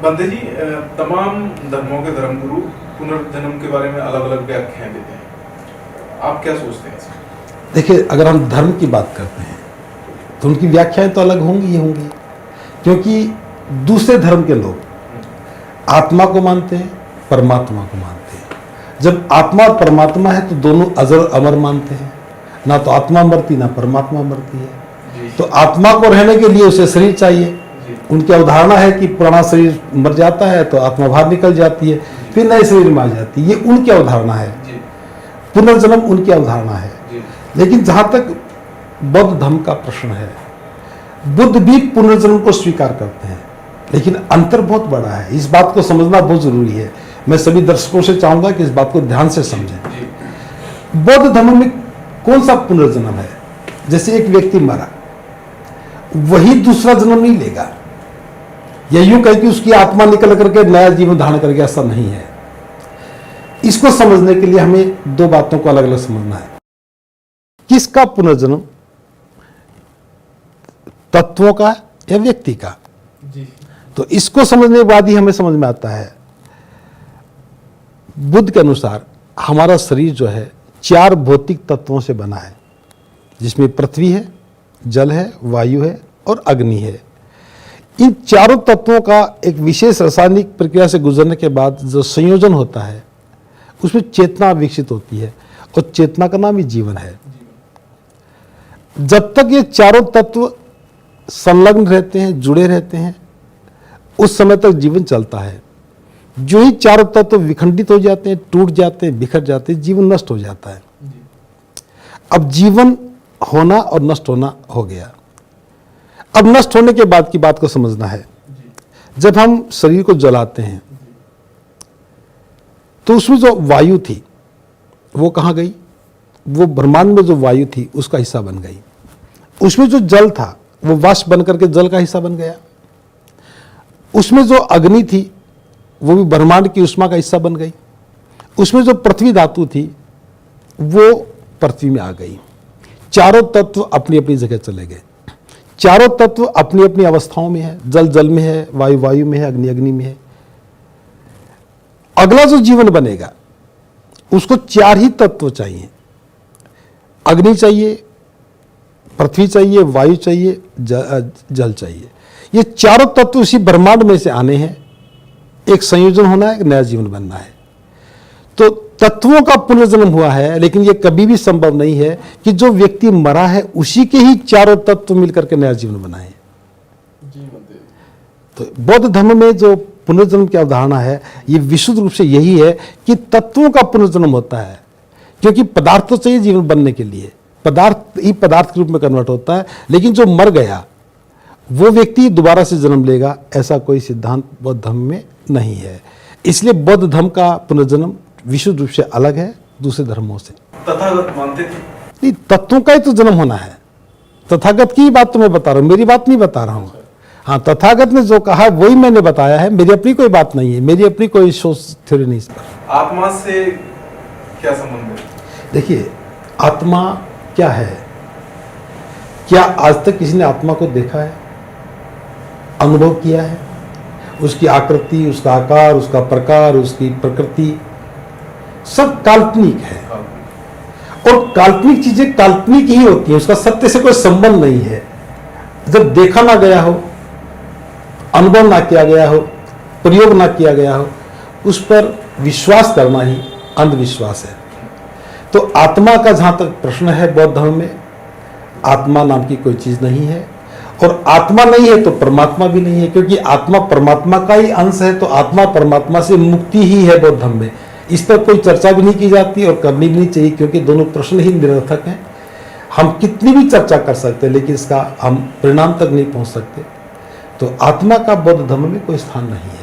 बंदे जी, तमाम धर्मों के धर्मगुरु पुनर्जन्म के बारे में अलग अलग व्याख्याएं देते हैं, आप क्या सोचते हैं? देखिए, अगर हम धर्म की बात करते हैं तो उनकी व्याख्याएं तो अलग होंगी ही होंगी, क्योंकि दूसरे धर्म के लोग आत्मा को मानते हैं, परमात्मा को मानते हैं। जब आत्मा और परमात्मा है तो दोनों अजर अमर मानते हैं, ना तो आत्मा मरती ना परमात्मा मरती है। तो आत्मा को रहने के लिए उसे शरीर चाहिए। उनकी अवधारणा है कि पुराना शरीर मर जाता है तो आत्मा बाहर निकल जाती है, फिर नए शरीर में आ जाती है। ये उनकी अवधारणा है, पुनर्जन्म उनकी अवधारणा है। लेकिन जहां तक बौद्ध धर्म का प्रश्न है, बुद्ध भी पुनर्जन्म को स्वीकार करते हैं, लेकिन अंतर बहुत बड़ा है। इस बात को समझना बहुत जरूरी है। मैं सभी दर्शकों से चाहूंगा कि इस बात को ध्यान से समझें। बौद्ध धर्म में कौन सा पुनर्जन्म है? जैसे एक व्यक्ति मरा, वही दूसरा जन्म नहीं लेगा, या यूं कहे कि उसकी आत्मा निकल करके नया जीवन धारण करके, ऐसा नहीं है। इसको समझने के लिए हमें दो बातों को अलग अलग समझना है। किसका पुनर्जन्म, तत्वों का या व्यक्ति का? तो इसको समझने के बाद ही हमें समझ में आता है, बुद्ध के अनुसार हमारा शरीर जो है 4 भौतिक तत्वों से बना है, जिसमें पृथ्वी है, जल है, वायु है और अग्नि है। इन चारों तत्वों का एक विशेष रासायनिक प्रक्रिया से गुजरने के बाद जो संयोजन होता है, उसमें चेतना विकसित होती है, और चेतना का नाम ही जीवन है। जब तक ये चारों तत्व संलग्न रहते हैं, जुड़े रहते हैं, उस समय तक जीवन चलता है। जो ही चारों तत्व विखंडित हो जाते हैं, टूट जाते हैं, बिखर जाते हैं, जीवन नष्ट हो जाता है। अब जीवन होना और नष्ट होना हो गया। अब नष्ट होने के बाद की बात को समझना है। जब हम शरीर को जलाते हैं तो उसमें जो वायु थी वो कहाँ गई? वो ब्रह्मांड में जो वायु थी उसका हिस्सा बन गई। उसमें जो जल था वो वाष्प बन करके जल का हिस्सा बन गया। उसमें जो अग्नि थी वो भी ब्रह्मांड की उष्मा का हिस्सा बन गई। उसमें जो पृथ्वी धातु थी वो पृथ्वी में आ गई। चारों तत्व अपनी अपनी जगह चले गए। चारों तत्व अपनी अपनी अवस्थाओं में है। जल जल में है, वायु वायु में है, अग्नि अग्नि में है। अगला जो जीवन बनेगा उसको 4 ही तत्व चाहिए। अग्नि चाहिए, पृथ्वी चाहिए, वायु चाहिए, जल चाहिए। ये चारों तत्व इसी ब्रह्मांड में से आने हैं। एक संयोजन होना है, एक नया जीवन बनना है। तो तत्वों का पुनर्जन्म हुआ है, लेकिन यह कभी भी संभव नहीं है कि जो व्यक्ति मरा है उसी के ही चारों तत्व मिलकर के नया जीवन बनाए। तो बौद्ध धर्म में जो पुनर्जन्म की अवधारणा है, ये विशुद्ध रूप से यही है कि तत्वों का पुनर्जन्म होता है। क्योंकि पदार्थ तो चाहिए जीवन बनने के लिए, पदार्थ ही पदार्थ के रूप में कन्वर्ट होता है, लेकिन जो मर गया वो व्यक्ति दोबारा से जन्म लेगा, ऐसा कोई सिद्धांत बौद्ध धर्म में नहीं है। इसलिए बौद्ध धर्म का पुनर्जन्म विशुद्ध रूप से अलग है दूसरे धर्मों से। तथागत मानते थे? नहीं, तत्वों का ही तो जन्म होना है। तथागत की बात तो मैं बता रहा हूं, मेरी बात नहीं बता रहा हूं। हाँ, तथागत ने जो कहा वही मैंने बताया है। मेरी अपनी कोई बात नहीं है, मेरी अपनी कोई सोच थ्योरी नहीं है। आत्मा से क्या संबंध है? देखिए, आत्मा क्या है? क्या आज तक किसी ने आत्मा को देखा है, अनुभव किया है? उसकी आकृति, उसका आकार, उसका प्रकार, उसकी प्रकृति सब काल्पनिक है। और काल्पनिक चीजें काल्पनिक ही होती हैं, उसका सत्य से कोई संबंध नहीं है। जब देखा ना गया हो, अनुभव ना किया गया हो, प्रयोग ना किया गया हो, उस पर विश्वास करना ही अंधविश्वास है। तो आत्मा का जहां तक प्रश्न है, बौद्ध धर्म में आत्मा नाम की कोई चीज नहीं है। और आत्मा नहीं है तो परमात्मा भी नहीं है, क्योंकि आत्मा परमात्मा का ही अंश है। तो आत्मा परमात्मा से मुक्ति ही है बौद्ध धर्म में। इस पर कोई चर्चा भी नहीं की जाती और करनी भी नहीं चाहिए, क्योंकि दोनों प्रश्न ही निरर्थक हैं। हम कितनी भी चर्चा कर सकते हैं, लेकिन इसका हम परिणाम तक नहीं पहुंच सकते। तो आत्मा का बौद्ध धर्म में कोई स्थान नहीं है।